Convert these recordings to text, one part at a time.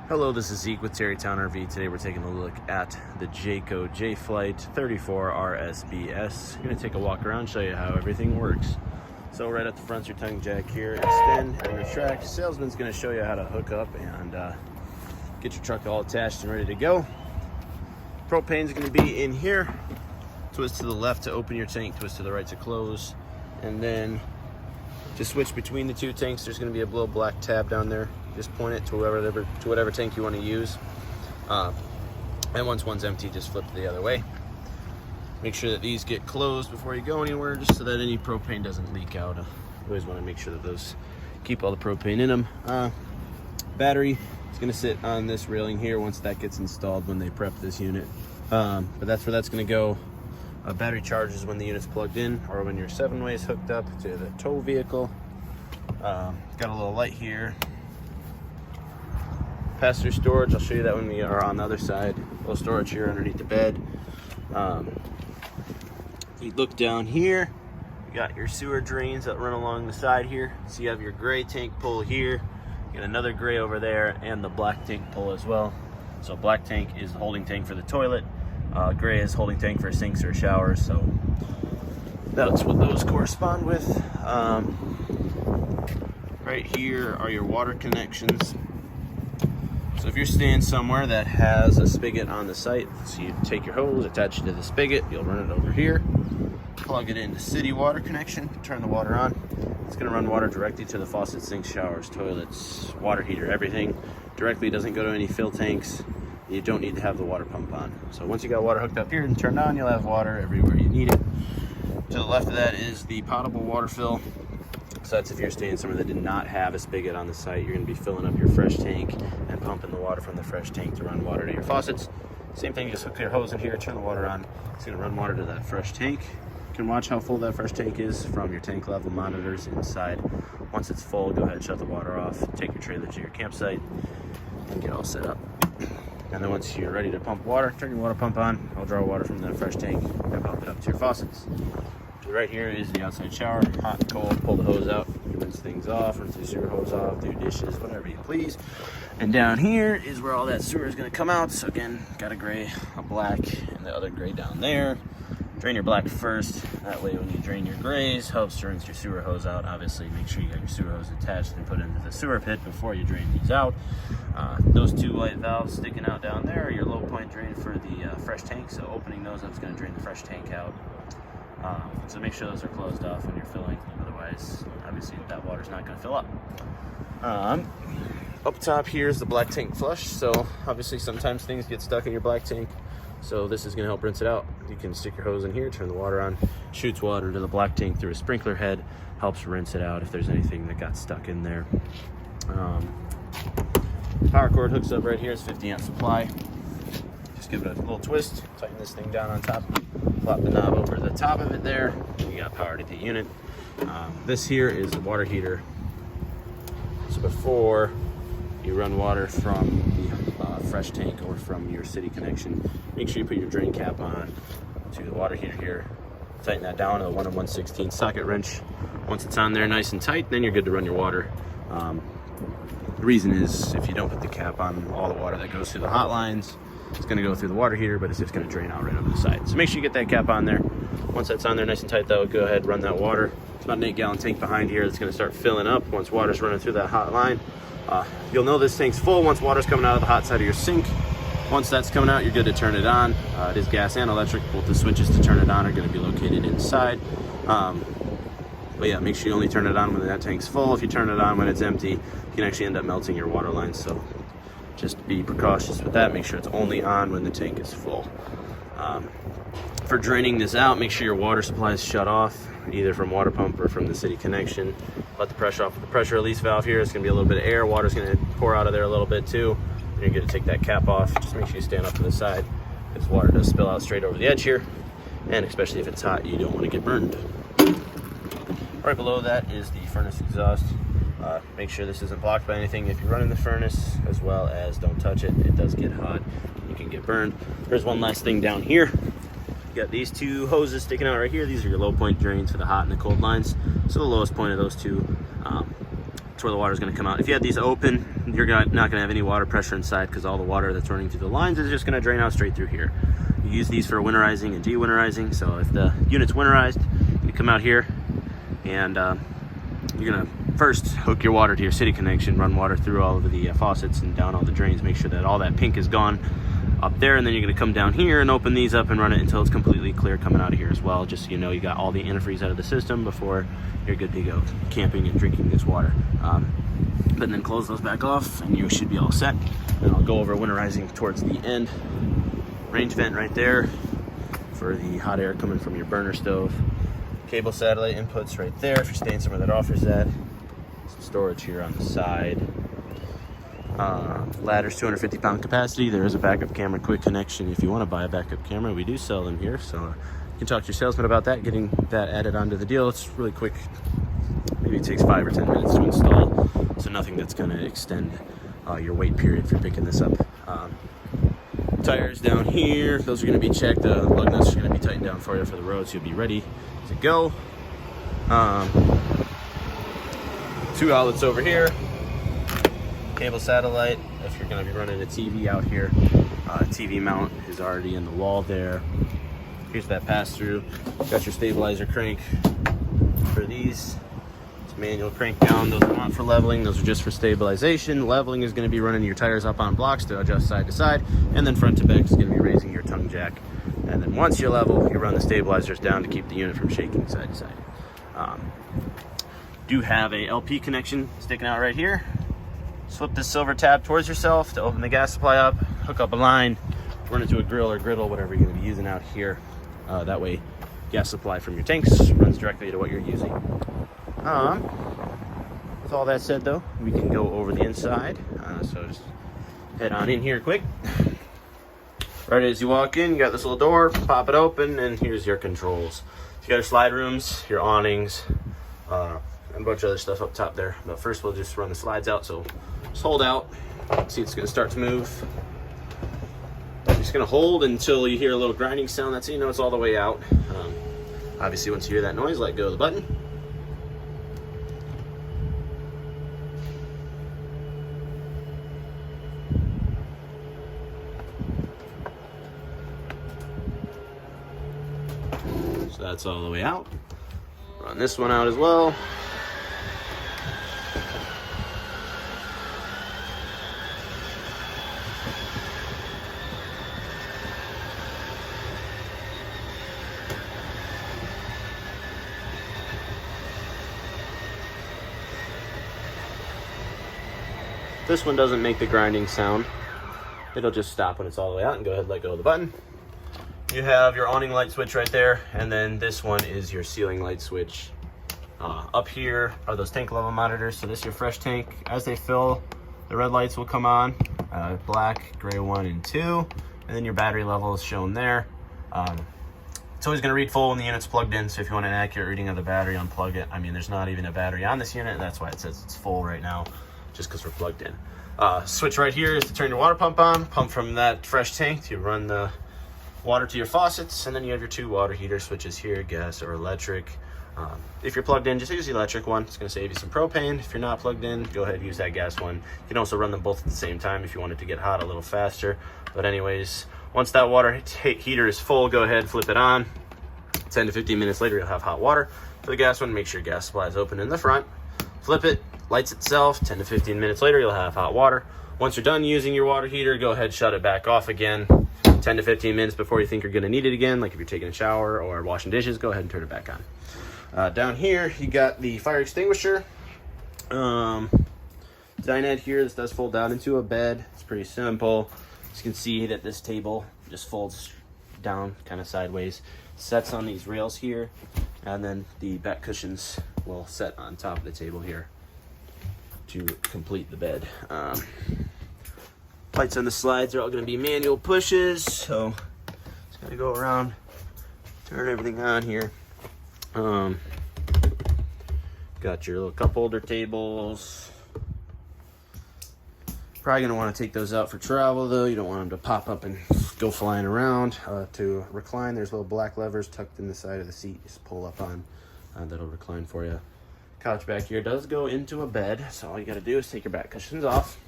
Hello, this is Zeke with Terrytown RV. Today we're taking a look at the Jayco J-Flight 34 RSBS. I'm going to take a walk around, show you how everything works. So right at the front, your tongue jack here, extend and retract. The salesman's going to show you how to hook up and get your truck all attached and ready to go. Propane's going to be in here. Twist to the left to open your tank, twist to the right to close. And then to switch between the two tanks, there's going to be a little black tab down there. Just point it to whatever tank you want to use. And once one's empty, just flip the other way. Make sure that these get closed before you go anywhere, just so that any propane doesn't leak out. You always want to make sure that those keep all the propane in them. Battery is going to sit on this railing here once that gets installed when they prep this unit. But that's where that's going to go. Battery charges when the unit's plugged in or when your 7-way is hooked up to the tow vehicle. Got a little light here. Pass-through storage, I'll show you that when we are on the other side. A little storage here underneath the bed. You look down here, you got your sewer drains that run along the side here. So you have your gray tank pull here, you got another gray over there, and the black tank pull as well. So black tank is the holding tank for the toilet. Gray is holding tank for sinks or showers. So that's what those correspond with. Right here are your water connections. So if you're staying somewhere that has a spigot on the site, so you take your hose, attach it to the spigot, you'll run it over here, plug it into city water connection, turn the water on. It's going to run water directly to the faucet, sinks, showers, toilets, water heater, everything. Directly, doesn't go to any fill tanks. You don't need to have the water pump on. So once you got water hooked up here and turned on, you'll have water everywhere you need it. To the left of that is the potable water fill. So that's if you're staying somewhere that did not have a spigot on the site. You're going to be filling up your fresh tank and pumping the water from the fresh tank to run water to your faucets. Same thing, just hook your hose in here, turn the water on. It's going to run water to that fresh tank. You can watch how full that fresh tank is from your tank level monitors inside. Once it's full, go ahead and shut the water off. Take your trailer to your campsite and get all set up. And then once you're ready to pump water, turn your water pump on. I'll draw water from that fresh tank and pump it up to your faucets. Right here is the outside shower, hot and cold. Pull the hose out, you rinse things off, rinse the sewer hose off, do dishes, whatever you please. And down here is where all that sewer is going to come out. So again, got a gray, a black, and the other gray down there. Drain your black first. That way when you drain your grays, helps to rinse your sewer hose out. Obviously, make sure you got your sewer hose attached and put into the sewer pit before you drain these out. Those two white valves sticking out down there are your low point drain for the fresh tank. So opening those up is going to drain the fresh tank out. So make sure those are closed off when you're filling, otherwise obviously that water's not going to fill up. Up top here is the black tank flush, so obviously sometimes things get stuck in your black tank, so this is going to help rinse it out. You can stick your hose in here, turn the water on, shoots water to the black tank through a sprinkler head, helps rinse it out if there's anything that got stuck in there. Power cord hooks up right here, it's 50 amp supply. Just give it a little twist, tighten this thing down on top, flop the knob over the top of it there, and you got power to the unit. This here is the water heater. So before you run water from the fresh tank or from your city connection, make sure you put your drain cap on to the water heater here. Tighten that down to a 1 1/16 socket wrench. Once it's on there nice and tight, then you're good to run your water. The reason is if you don't put the cap on, all the water that goes through the hot lines, it's going to go through the water heater, but it's just going to drain out right over the side. So make sure you get that cap on there. Once that's on there nice and tight, though, go ahead and run that water. It's about an 8-gallon tank behind here that's going to start filling up once water's running through that hot line. You'll know this tank's full once water's coming out of the hot side of your sink. Once that's coming out, you're good to turn it on. It is gas and electric. Both the switches to turn it on are going to be located inside. But yeah, make sure you only turn it on when that tank's full. If you turn it on when it's empty, you can actually end up melting your water lines. So just be precautious with that. Make sure it's only on when the tank is full. For draining this out, make sure your water supply is shut off, either from water pump or from the city connection. Let the pressure off with the pressure release valve here. It's going to be a little bit of air. Water's going to pour out of there a little bit too. And you're going to take that cap off. Just make sure you stand up to the side, because water does spill out straight over the edge here. And especially if it's hot, you don't want to get burned. Right below that is the furnace exhaust. Make sure this isn't blocked by anything if you're running the furnace, as well as don't touch it. It does get hot. You can get burned. There's one last thing down here. You got these two hoses sticking out right here. These are your low point drains for the hot and the cold lines. So the lowest point of those two That's where the water is going to come out. If you had these open, you're not going to have any water pressure inside because all the water that's running through the lines is just going to drain out straight through here. You use these for winterizing and de-winterizing. So if the unit's winterized, you come out here and you're going to first hook your water to your city connection, run water through all of the faucets and down all the drains, make sure that all that pink is gone up there, and then you're going to come down here and open these up and run it until it's completely clear coming out of here as well, just so you know you got all the antifreeze out of the system before you're good to go camping and drinking this water. But then close those back off and you should be all set. And I'll go over winterizing towards the end. Range vent right there for the hot air coming from your burner stove. Cable satellite inputs right there if you're staying somewhere that offers that. Some storage here on the side. Ladder's 250 pound capacity. There is a backup camera quick connection if you want to buy a backup camera. We do sell them here, so you can talk to your salesman about that, getting that added onto the deal. It's really quick. Maybe it takes 5 or 10 minutes to install, so nothing that's going to extend your wait period for picking this up. Tires down here, those are going to be checked. The lug nuts are going to be tightened down for you for the road, so you'll be ready to go. 2 outlets over here. Cable satellite if you're going to be running a TV out here. TV mount is already in the wall there. Here's that pass through. Got your stabilizer crank for these. It's manual crank down. Those are not for leveling, those are just for stabilization. Leveling is going to be running your tires up on blocks to adjust side to side, and then front to back is going to be raising your tongue jack. And then once you level, you run the stabilizers down to keep the unit from shaking side to side. Do have a LP connection sticking out right here. Slip this silver tab towards yourself to open the gas supply up, hook up a line, run it to a grill or griddle, whatever you're going to be using out here. That way, gas supply from your tanks runs directly to what you're using. With all that said, though, we can go over the inside. So just head on in here quick. Right as you walk in, you got this little door, pop it open, and here's your controls. You got your slide rooms, your awnings, and a bunch of other stuff up top there. But first we'll just run the slides out, so just hold out. See, it's gonna start to move. Just gonna hold until you hear a little grinding sound. That's how you know it's all the way out. Obviously, once you hear that noise, let go of the button. So that's all the way out. Run this one out as well. This one doesn't make the grinding sound. It'll just stop when it's all the way out, and go ahead and let go of the button. You have your awning light switch right there, and then this one is your ceiling light switch. Up here are those tank level monitors. So this is your fresh tank. As they fill, the red lights will come on, black, gray 1 and 2, and then your battery level is shown there. It's always going to read full when the unit's plugged in, so if you want an accurate reading of the battery, unplug it. I mean, there's not even a battery on this unit, that's why it says it's full right now, just because we're plugged in. Switch right here is to turn your water pump on. Pump from that fresh tank to run the water to your faucets, and then you have your 2 water heater switches here, gas or electric. If you're plugged in, just use the electric one. It's going to save you some propane. If you're not plugged in, go ahead and use that gas one. You can also run them both at the same time if you want it to get hot a little faster. But anyways, once that water heater is full, go ahead, flip it on. 10 to 15 minutes later, you'll have hot water. For the gas one, make sure gas supply is open in the front. Flip it, lights itself. 10 to 15 minutes later, you'll have hot water. Once you're done using your water heater, go ahead, shut it back off again. 10 to 15 minutes before you think you're going to need it again, like if you're taking a shower or washing dishes, go ahead and turn it back on. Down here, you got the fire extinguisher. Dinette here, this does fold down into a bed. It's pretty simple. As you can see that this table just folds down kind of sideways. Sets on these rails here, and then the back cushions will set on top of the table here to complete the bed. Lights on the slides are all going to be manual pushes, so just got to go around, turn everything on here. Got your little cup holder tables. Probably going to want to take those out for travel, though. You don't want them to pop up and go flying around. To recline, there's little black levers tucked in the side of the seat. Just pull up on. That'll recline for you. couch back here does go into a bed, so all you gotta do is take your back cushions off.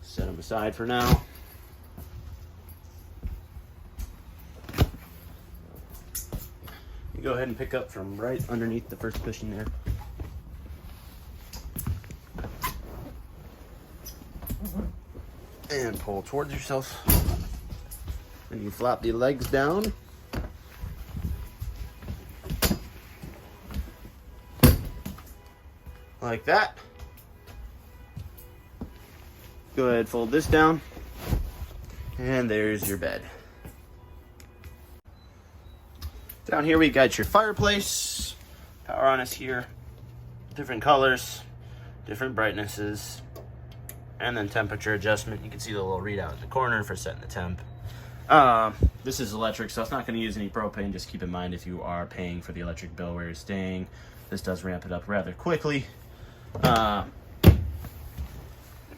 Set them aside for now. You go ahead and pick up from right underneath the first cushion there. And pull towards yourself. And you flop the legs down. Like that. Go ahead, fold this down. And there's your bed. Down here we got your fireplace. Power on is here. Different colors, different brightnesses, and then temperature adjustment. You can see the little readout in the corner for setting the temp. This is electric, so it's not going to use any propane. Just keep in mind if you are paying for the electric bill where you're staying, this does ramp it up rather quickly.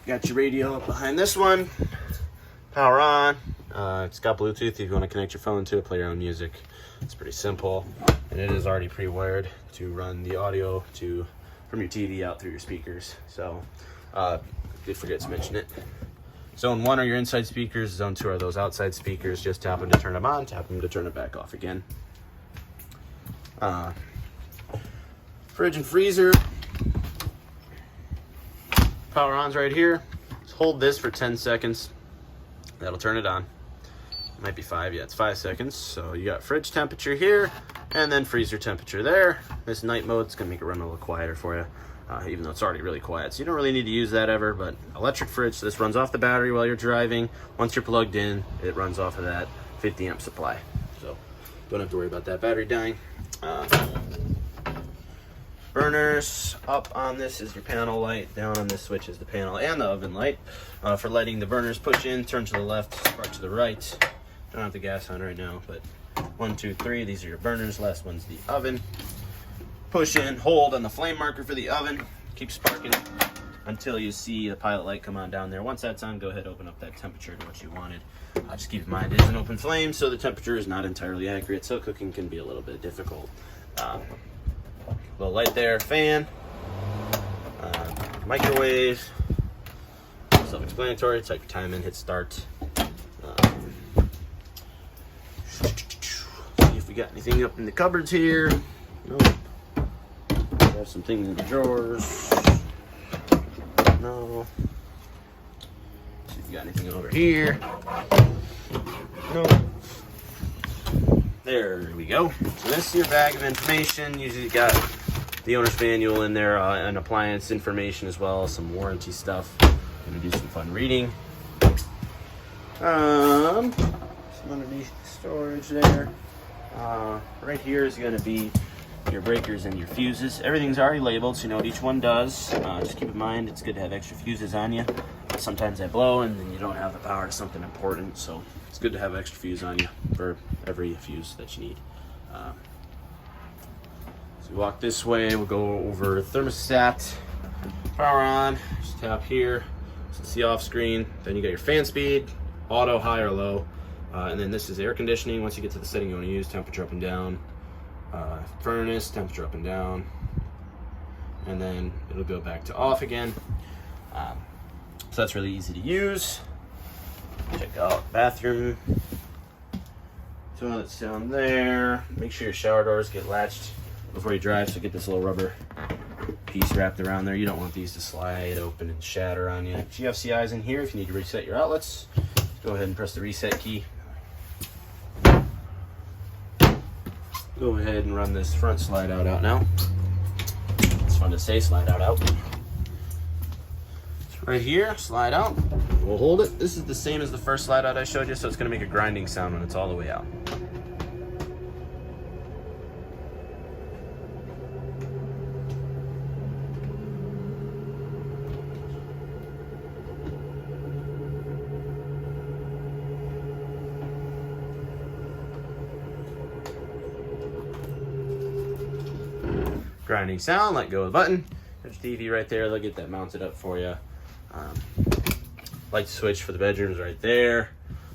Got your radio up behind this one. Power on. It's got Bluetooth if you want to connect your phone to it, play your own music. It's pretty simple, and it is already pre-wired to run the audio from your TV out through your speakers. So, did forget to mention it. Zone 1 are your inside speakers. Zone 2 are those outside speakers. Just tap them to turn them on, tap them to turn it back off again. Fridge and freezer. Power on's right here. Just hold this for 10 seconds. That'll turn it on. Might be 5, yeah, it's 5 seconds. So you got fridge temperature here, and then freezer temperature there. This night mode's gonna make it run a little quieter for you, even though it's already really quiet. So you don't really need to use that ever, but electric fridge, so this runs off the battery while you're driving. Once you're plugged in, it runs off of that 50 amp supply. So don't have to worry about that battery dying. Burners, up on this is your panel light, down on this switch is the panel and the oven light. For lighting the burners, push in, turn to the left, spark to the right. Don't have the gas on right now, but 1, 2, 3, these are your burners. Last one's the oven. Push in, hold on the flame marker for the oven. Keep sparking until you see the pilot light come on down there. Once that's on, go ahead, open up that temperature to what you wanted. Just keep in mind it is an open flame, so the temperature is not entirely accurate, so cooking can be a little bit difficult. Little light there, fan, microwave, self-explanatory. Type your time in, hit start. See if we got anything up in the cupboards here. Nope. Have some things in the drawers. No. See if we got anything over here. Nope. There we go. So this is your bag of information. Usually you got the owner's manual in there, and appliance information as well, some warranty stuff. Gonna do some fun reading. Some underneath storage there. Right here is gonna be your breakers and your fuses. Everything's already labeled, so you know what each one does. Just keep in mind, it's good to have extra fuses on you. Sometimes they blow and then you don't have the power to something important, so it's good to have extra fuse on you for every fuse that you need. So we walk this way, we'll go over thermostat, power on, just tap here, so it's the off screen. Then you got your fan speed, auto, high or low, and then this is air conditioning. Once you get to the setting you want to use, temperature up and down, furnace, temperature up and down, and then it'll go back to off again. So that's really easy to use. Check out bathroom. Toilet's down there. Make sure your shower doors get latched before you drive, so get this little rubber piece wrapped around there. You don't want these to slide open and shatter on you. GFCI's in here if you need to reset your outlets. Go ahead and press the reset key. Go ahead and run this front slide out now. It's fun to say slide out. Right here, slide out. We'll hold it. This is the same as the first slide out I showed you, so it's going to make a grinding sound when it's all the way out. Grinding sound, let go of the button. There's TV right there, they'll get that mounted up for you. Light switch for the bedrooms right there.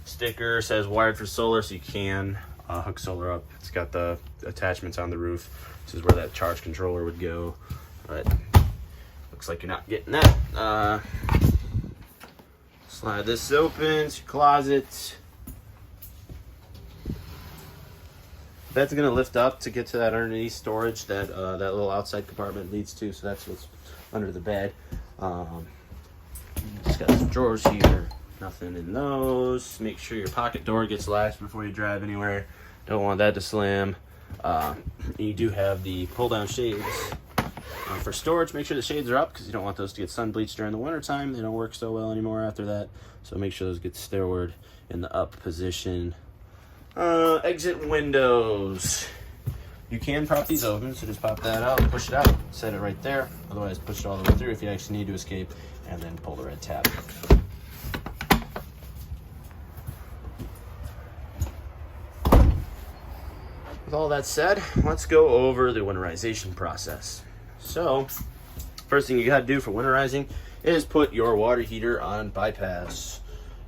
Sticker says wired for solar, so you can hook solar up. It's got the attachments on the roof This is where that charge controller would go, but looks like you're not getting that. Slide this open, it's your closet. Bed's gonna lift up to get to that underneath storage that that little outside compartment leads to, so that's what's under the bed. Just got some drawers here, nothing in those. Make sure your pocket door gets latched before you drive anywhere. Don't want that to slam. You do have the pull down shades for storage. Make sure the shades are up because you don't want those to get sun bleached during the winter time. They don't work so well anymore after that, so make sure those get stored in the up position. Exit windows. You can prop these open, so just pop that out, push it out, set it right there. Otherwise, push it all the way through if you actually need to escape, and then pull the red tab. With all that said, let's go over the winterization process. So, first thing you gotta do for winterizing is put your water heater on bypass.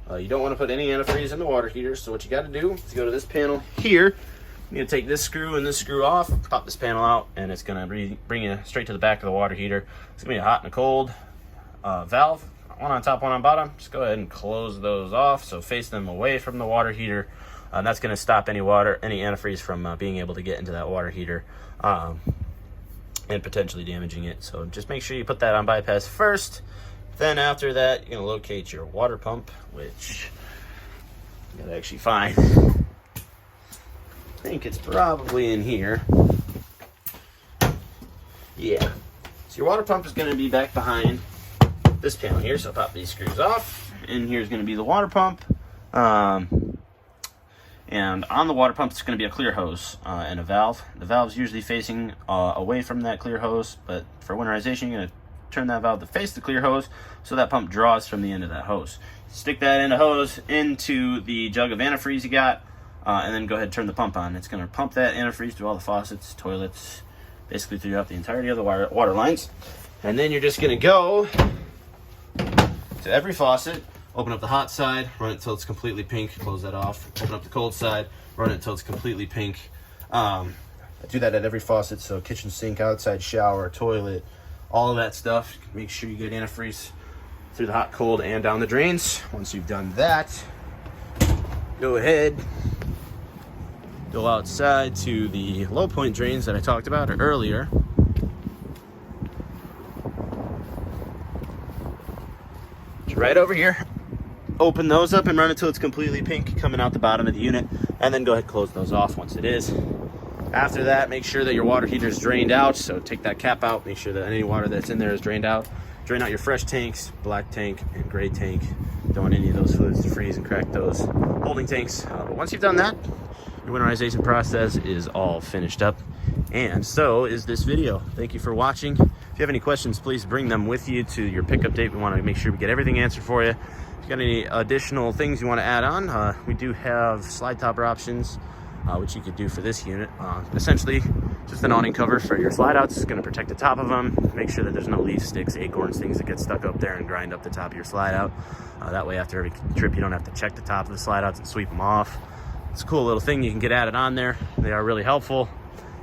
You don't want to put any antifreeze in the water heater, so what you got to do is go to this panel here. You need to take this screw and this screw off, pop this panel out, and it's going to bring you straight to the back of the water heater. It's going to be a hot and a cold valve, one on top, one on bottom. Just go ahead and close those off, so face them away from the water heater. That's going to stop any antifreeze from being able to get into that water heater and potentially damaging it. So just make sure you put that on bypass first. Then after that, you're going to locate your water pump, which you got to actually find. I think it's probably in here. Yeah. So your water pump is going to be back behind this panel here. So pop these screws off. And here's going to be the water pump. And on the water pump, it's going to be a clear hose and a valve. The valve's usually facing away from that clear hose, but for winterization, you're going to turn that valve to face the clear hose so that pump draws from the end of that hose. Stick that end of hose into the jug of antifreeze you got, and then go ahead and turn the pump on. It's going to pump that antifreeze through all the faucets, toilets, basically throughout the entirety of the water lines. And then you're just going to go to every faucet, open up the hot side, run it until it's completely pink, close that off. Open up the cold side, run it until it's completely pink. I do that at every faucet, so kitchen sink, outside shower, toilet, all of that stuff. Make sure you get antifreeze through the hot, cold, and down the drains. Once you've done that, go ahead, go outside to the low point drains that I talked about earlier. Right over here. Open those up and run until it's completely pink coming out the bottom of the unit, and then go ahead and close those off once it is. After that, make sure that your water heater is drained out, so take that cap out, make sure that any water that's in there is drained out. Drain out your fresh tanks, black tank and gray tank. Don't want any of those fluids to freeze and crack those holding tanks. But once you've done that, your winterization process is all finished up, and so is this video. Thank you for watching. If you have any questions, please bring them with you to your pickup date. We want to make sure we get everything answered for you. If you got any additional things you want to add on, we do have slide topper options, which you could do for this unit. Essentially, just an awning cover for your slide outs. It's going to protect the top of them, make sure that there's no leaf sticks, acorns, things that get stuck up there and grind up the top of your slide out. That way, after every trip, you don't have to check the top of the slide outs and sweep them off. It's a cool little thing you can get added on there. They are really helpful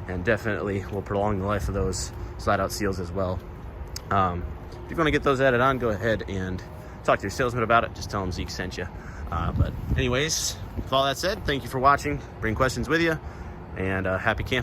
and definitely will prolong the life of those slide out seals as well. If you're going to get those added on, go ahead and talk to your salesman about it. Just tell them Zeke sent you. But anyways, with all that said, thank you for watching. Bring questions with you, and happy camping.